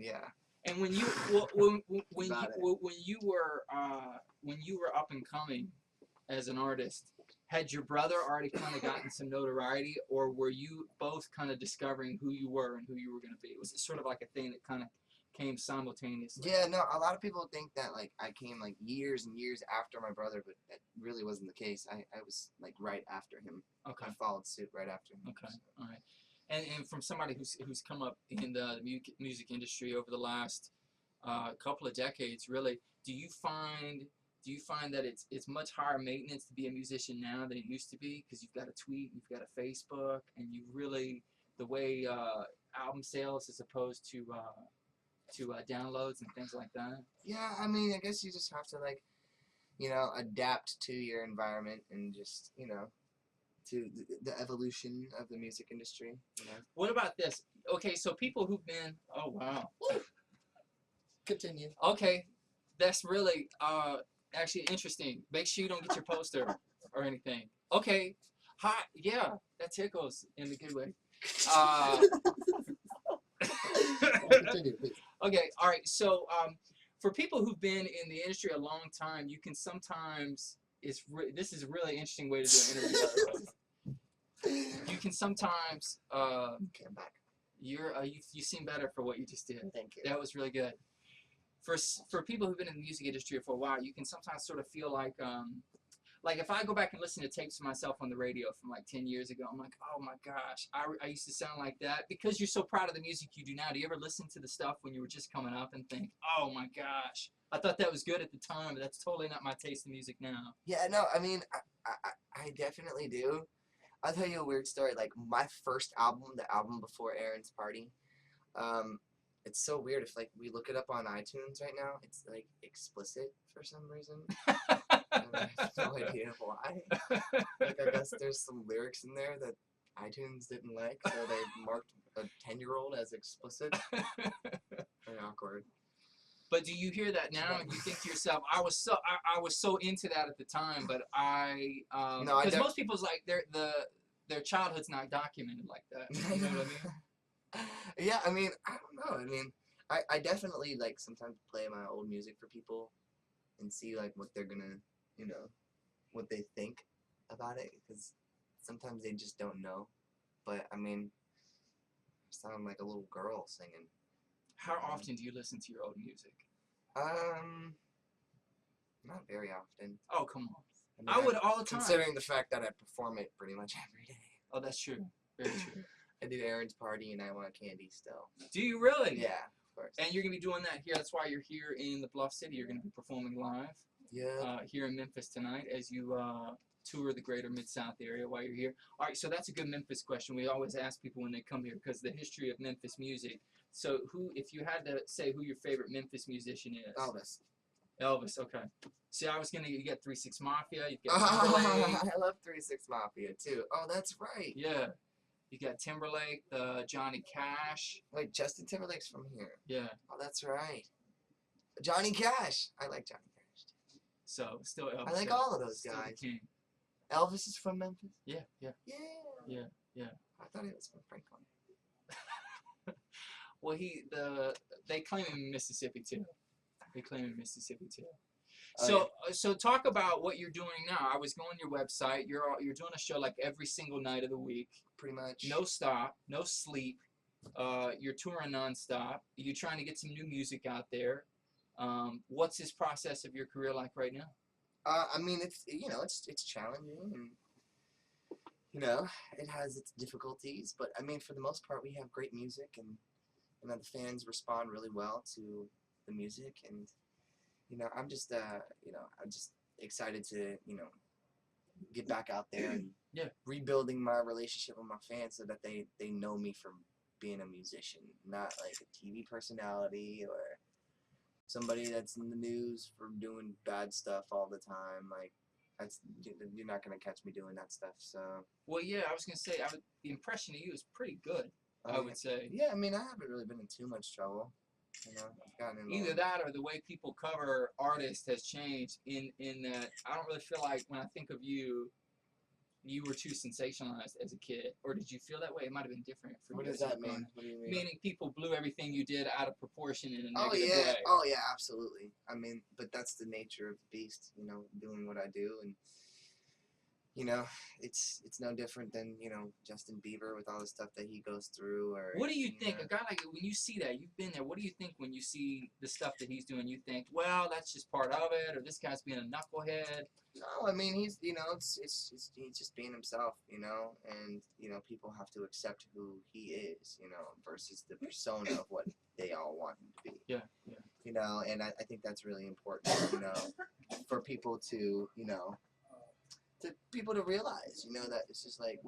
Yeah. And when you when you were up and coming as an artist, had your brother already kind of gotten some notoriety, or were you both kind of discovering who you were and who you were going to be? Was it sort of like a thing that kind of came simultaneously? Yeah, no, a lot of people think that like I came like years and years after my brother, but that really wasn't the case. I was like right after him. Okay. I followed suit right after him. Okay. All right. And from somebody who's come up in the music industry over the last couple of decades, really, do you find that it's much higher maintenance to be a musician now than it used to be, because you've got a tweet, you've got a Facebook, and you really, the way album sales as opposed to downloads and things like that? Yeah, I mean, I guess you just have to like, adapt to your environment and just, to the evolution of the music industry. What about this? Okay, so people who've been, oh wow. Continue. Okay, that's really actually interesting. Make sure you don't get your poster or anything. Okay, hi, yeah, that tickles in a good way. Continue, please. Okay, all right. So for people who've been in the industry a long time, you can sometimes this is a really interesting way to do an interview. You can sometimes Okay, I'm back. you seem better for what you just did. Thank you. That was really good. For people who've been in the music industry for a while, you can sometimes sort of feel like if I go back and listen to tapes of myself on the radio from like 10 years ago, I'm like, oh my gosh, I used to sound like that. Because you're so proud of the music you do now, do you ever listen to the stuff when you were just coming up and think, oh my gosh, I thought that was good at the time, but that's totally not my taste in music now? Yeah, no, I mean, I definitely do. I'll tell you a weird story. Like, my first album, the album before Aaron's Party, it's so weird. If, like, we look it up on iTunes right now, it's, like, explicit for some reason. And I have no idea why. Like, I guess there's some lyrics in there that iTunes didn't like, so they marked a 10-year-old as explicit. Very awkward. But do you hear that now and you think to yourself, I was so into that at the time, but No, because most people's like their childhood's not documented like that. You know what I mean? Yeah, I mean, I don't know. I mean, I definitely like sometimes play my old music for people and see like what they're gonna, what they think about it, because sometimes they just don't know. But I mean, I sound like a little girl singing. How often do you listen to your old music? Not very often. Oh, come on. I mean, I would all the time. Considering the fact that I perform it pretty much every day. Oh, that's true. Very true. I did Aaron's Party and I Want Candy still. Do you really? Yeah, of course. And you're going to be doing that here. That's why you're here in the Bluff City. You're going to be performing live here in Memphis tonight as you tour the greater Mid-South area while you're here. All right, so that's a good Memphis question. We always ask people when they come here because the history of Memphis music. So if you had to say who your favorite Memphis musician is? Elvis. Elvis, okay. See, I was you get 3 6 Mafia, you get Timberlake. I love 3 6 Mafia too. Oh, that's right. Yeah. You got Timberlake, Johnny Cash. Wait, Justin Timberlake's from here. Yeah. Oh, that's right. Johnny Cash. I like Johnny Cash too. So, still Elvis. I like all of those guys. King. Elvis is from Memphis? Yeah. Yeah. I thought he was from Franklin. Well, they claim him in Mississippi too. So talk about what you're doing now. I was going to your website. You're doing a show like every single night of the week. Pretty much. No stop, no sleep. You're touring nonstop. You're trying to get some new music out there. What's this process of your career like right now? I mean, it's challenging, and it has its difficulties. But I mean, for the most part, we have great music, and the fans respond really well to the music, and I'm just excited to get back out there and rebuilding my relationship with my fans so that they know me for being a musician, not like a TV personality or somebody that's in the news for doing bad stuff all the time. Like, you're not gonna catch me doing that stuff. So. Well, yeah, I was gonna say the impression of you is pretty good. I would say. Yeah, I mean, I haven't really been in too much trouble. I've gotten in either that or the way people cover artists has changed in that I don't really feel like when I think of you, you were too sensationalized as a kid, or did you feel that way? It might have been different for What you. does that mean? What do you mean? Meaning people blew everything you did out of proportion in a Oh negative yeah, way. oh yeah, absolutely. I mean, but that's the nature of the beast, you know, doing what I do, and you know, it's no different than, you know, Justin Bieber with all the stuff that he goes through. Or What do you think? know. A guy like, when you see that, you've been there, what do you think when you see the stuff that he's doing? You think, well, that's just part of it, or this guy's being a knucklehead? No, I mean, he's, you know, he's just being himself, you know, and you know, people have to accept who he is, you know, versus the persona of what they all want him to be. Yeah, yeah. You know, and I think that's really important, you know, for people to, you know, people to realize, you know, that it's just like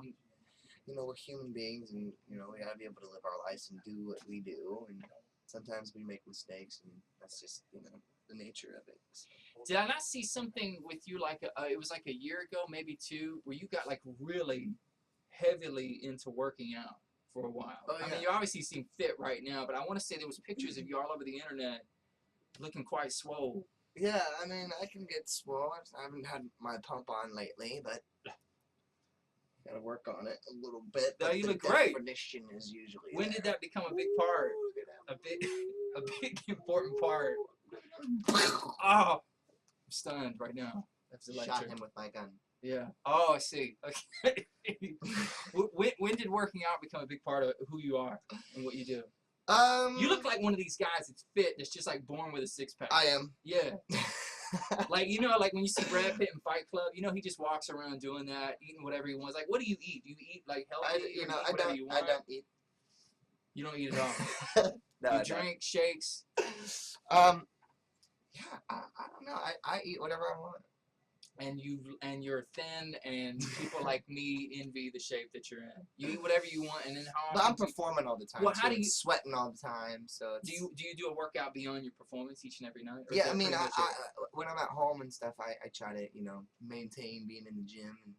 you know, we're human beings, and you know, we gotta be able to live our lives and do what we do, and sometimes we make mistakes, and that's just, you know, the nature of it. So. Did I not see something with you like it was like a year ago, maybe two, where you got like really heavily into working out for a while? Oh, I yeah. mean, you obviously seem fit right now, but I want to say there was pictures of you all over the internet looking quite swole. Yeah, I mean, I can get swole. I haven't had my pump on lately, but gotta work on it a little bit. No, But you the look great. definition is usually When there. did that become a big part? A big important part. Oh, I'm stunned right now. That's electric. Shot him with my gun. Yeah. Oh, I see. Okay. when did working out become a big part of who you are and what you do? You look like one of these guys that's fit, that's just like born with a six pack. I am. Yeah. Like, you know, like when you see Brad Pitt in Fight Club, you know, he just walks around doing that, eating whatever he wants. Like, what do you eat? Do you eat like healthy? you know, eat whatever you want? I don't eat. You don't eat at all. No, You I drink shakes. Yeah, I don't know. I eat whatever I want. And you're thin, and people like me envy the shape that you're in. You eat whatever you want, and then how? But I'm performing all the time. Well, too, how do and you- sweating all the time? So it's, Do you do a workout beyond your performance each and every night? Or is yeah, that I mean, pretty much it? when I'm at home and stuff, I try to, you know, maintain being in the gym. And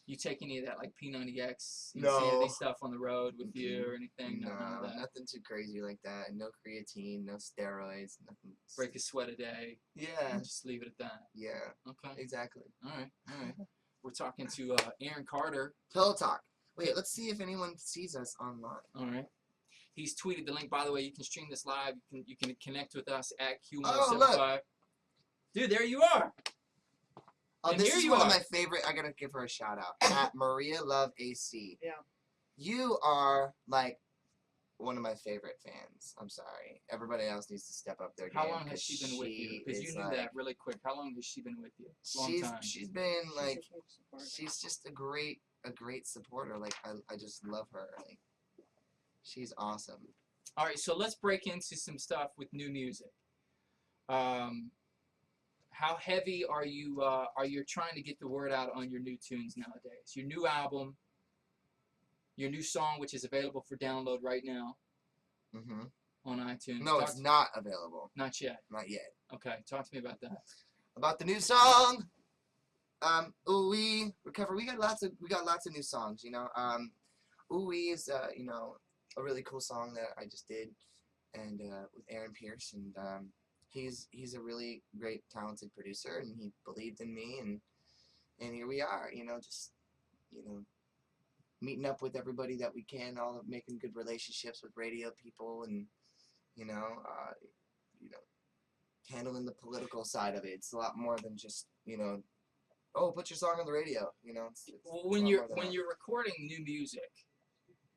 You take any of that like P90X, No. insanity stuff on the road with you or anything? No, none of that. nothing too crazy like that. No creatine, no steroids, nothing. Break a sweat a day. Yeah, And just leave it at that. yeah, Okay. exactly. All right. All right. We're talking to Aaron Carter. Pillow Talk. Wait, let's see if anyone sees us online. All right. He's tweeted the link. By the way, you can stream this live. You can connect with us at Q1075. Oh, look. Dude, there you are. Oh, And this here is you one of are. my favorite. I gotta give her a shout out. At Maria Love AC. Yeah. You are like one of my favorite fans. I'm sorry. Everybody else needs to step up their game. How long has 'cause she been with you? Because you is knew like- that really quick. How long has she been with you? Long She's time. she's been She's like a huge supporter. she's just a great supporter. Like I just love her. Like she's awesome. All right, so let's break into some stuff with new music. How heavy are you trying to get the word out on your new tunes nowadays? Your new album, your new song, which is available for download right now Hmm on iTunes. No, it's not available. Not yet. Not yet. Okay, talk to me about that. About the new song. Ooh Wee Recover. We got lots of new songs, you know. Ooh Wee is you know, a really cool song that I just did, and with Aaron Pierce, and he's a really great talented producer, and he believed in me, and here we are, you know, just, you know, meeting up with everybody that we can, all making good relationships with radio people, and you know, handling the political side of it. It's a lot more than just, you know, oh, put your song on the radio, you know. Well, it's a when lot you're more than when that. you're recording new music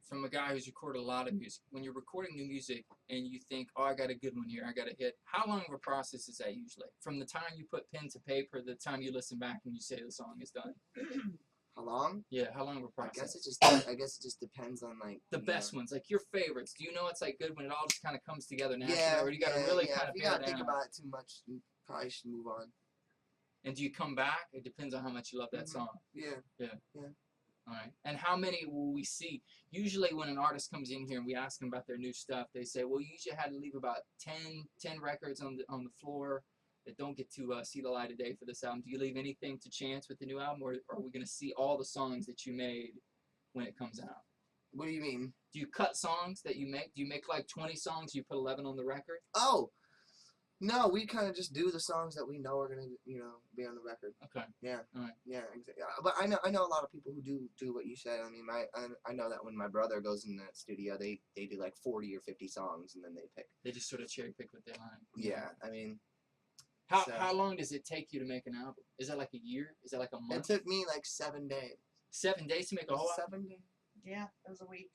from a guy who's recorded a lot of music, when you're recording new music and you think, oh, I got a good one here, I got a hit, how long of a process is that usually? From the time you put pen to paper, the time you listen back and you say the song is done? How long? Yeah, how long of a I process? guess it just depends on like The you best know. ones, like your favorites. Do you know it's like good when it all just kind of comes together naturally, Yeah, or you got to yeah, really yeah. kind If of you bear gotta down? think about it too much, you probably should move on. And do you come back? It depends on how much you love that Mhm. song. Yeah. All right. And how many will we see? Usually when an artist comes in here and we ask them about their new stuff, they say, well, you usually had to leave about 10 records on the floor that don't get to see the light of day for this album. Do you leave anything to chance with the new album, or are we going to see all the songs that you made when it comes out? What do you mean? Do you cut songs that you make? Do you make like 20 songs, you put 11 on the record? Oh, No, we kind of just do the songs that we know are gonna, be on the record. Okay. Yeah. All right. Yeah, exactly. But I know a lot of people who do what you said. I mean, I know that when my brother goes in the studio, they do like 40 or 50 songs, and then they pick. They just sort of cherry pick what they like. Yeah, I mean, How long does it take you to make an album? Is that like a year? Is that like a it month? took me like 7 days. 7 days to make a whole album? 7 days. Yeah, it was a week.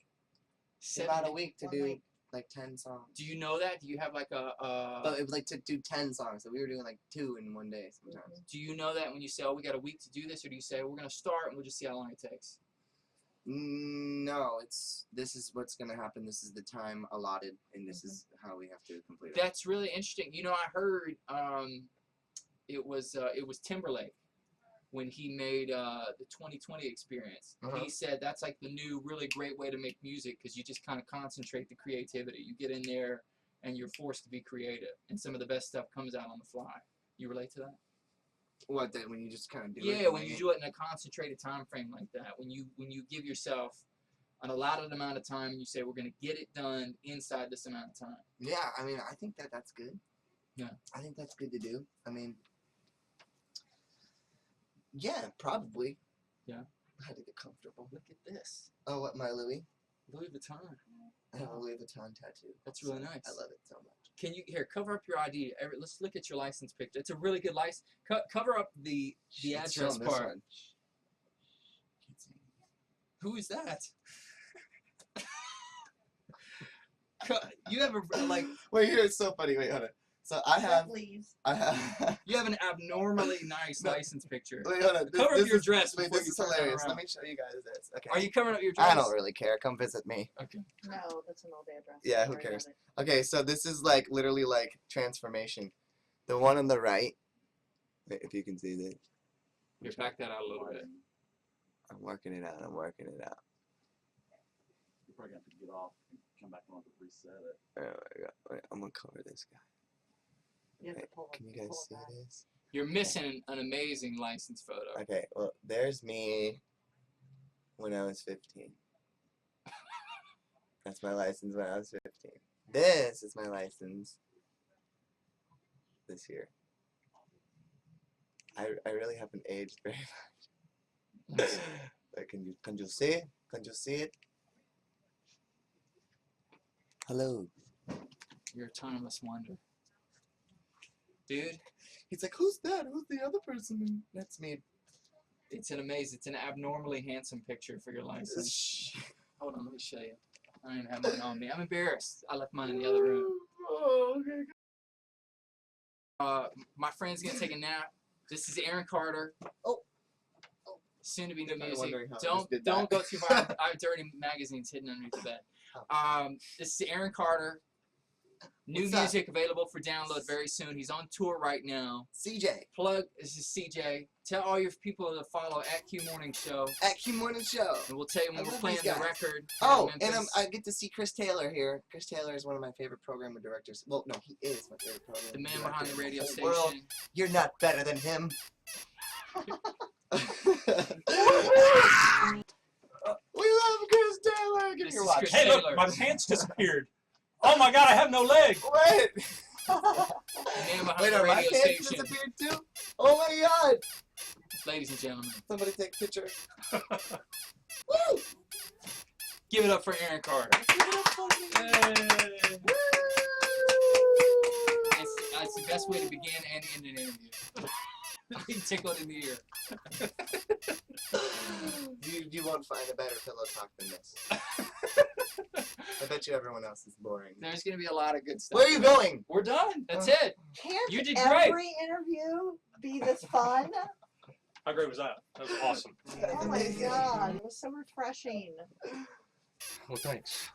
Seven About a days. week to 1 do week. like 10 songs. Do you know that? Do you have like But it was like to do 10 songs, so we were doing like 2 in one day sometimes. do you know that when you say, oh, we got a week to do this, or do you say, we're going to start and we'll just see how long it takes? No, this is what's gonna happen. This is the time allotted, and this is how we have to complete it. That's really interesting. You know, I heard it was Timberlake when he made the 2020 Experience. Uh-huh. He said that's like the new really great way to make music because you just kind of concentrate the creativity. You get in there and you're forced to be creative, and some of the best stuff comes out on the fly. You relate to that? What, that when you just kind of do it? Yeah, when you do it in a concentrated time frame like that, when you give yourself an allotted amount of time and you say we're going to get it done inside this amount of time. Yeah, I mean, I think that's good. Yeah. I think that's good to do. I mean, yeah, probably. Yeah. I had to get comfortable. Look at this, Oh, what, my Louis? Louis Vuitton. I have a Louis Vuitton tattoo. That's really nice. I love it so much. Can you cover up your ID? Let's look at your license picture. It's a really good license. Cover up the It's address showing this part. one. Can't see. Who is that? You have a like. Wait, here it's so funny. Wait, hold on. So I have You have an abnormally nice No. license picture. Wait, hold on. Cover up this your is, dress Wait, before this you is turn that hilarious. around. Let me show you guys this. Okay. Are you covering up your dress? I don't really care. Come visit me. Okay. No, that's an old address. Yeah, Don't who worry about cares? it. Okay, so this is like literally like transformation. The one on the right. Wait, if you can see this. Here, back that out a little bit. I'm working it out. I'm working it out. You're probably gonna have to get off and come back on to reset it. Oh my God. Wait, I'm gonna cover this guy. You have to Wait, pull it. can you pull guys it see back. this? You're missing an amazing license photo. Okay, well, there's me when I was 15. That's my license when I was 15. This is my license this year. I really haven't aged very much. But can you see it? Can you see it? Hello. You're a timeless wonder. Dude, He's like, who's that? Who's the other person? That's me. it's an abnormally handsome picture for your license. Shh. Hold on, let me show you. I don't even have mine on me. I'm embarrassed. I left mine in the other room. Oh, okay. My friend's gonna take a nap. This is Aaron Carter. Oh. Soon to be They're new probably music. wondering how I just did Don't that. go too far. I have dirty magazines hidden underneath the bed. This is Aaron Carter. New What's up? music available for download very soon. He's on tour right now. CJ Plug. This is CJ. Tell all your people to follow at Q Morning Show, at Q Morning Show. and we'll tell you when I we're love playing these the guys. record. Oh, in and Memphis. I get to see Chris Taylor here. Chris Taylor is one of my favorite program directors. Well, no, he is my favorite program the man director behind the in radio whole station. world. You're not better than him. We love Chris Taylor. Give This me your is watch. Chris Hey, Taylor. look, my pants disappeared. Oh my God, I have no leg. Wait. The man behind Wait, the are my radio pants station. disappeared too? Oh my God! Ladies and gentlemen, Somebody take a picture. Woo! give it up for Aaron Carter. Hey. It's the best way to begin and end an interview. Being tickled in the ear. You won't find a better pillow talk than this. I bet you everyone else is boring. There's gonna be a lot of good stuff. Where are you going? We're done. That's it. Can't You did great. every interview be this fun? How great was that? That was awesome. Oh my God, it was so refreshing. Well, thanks.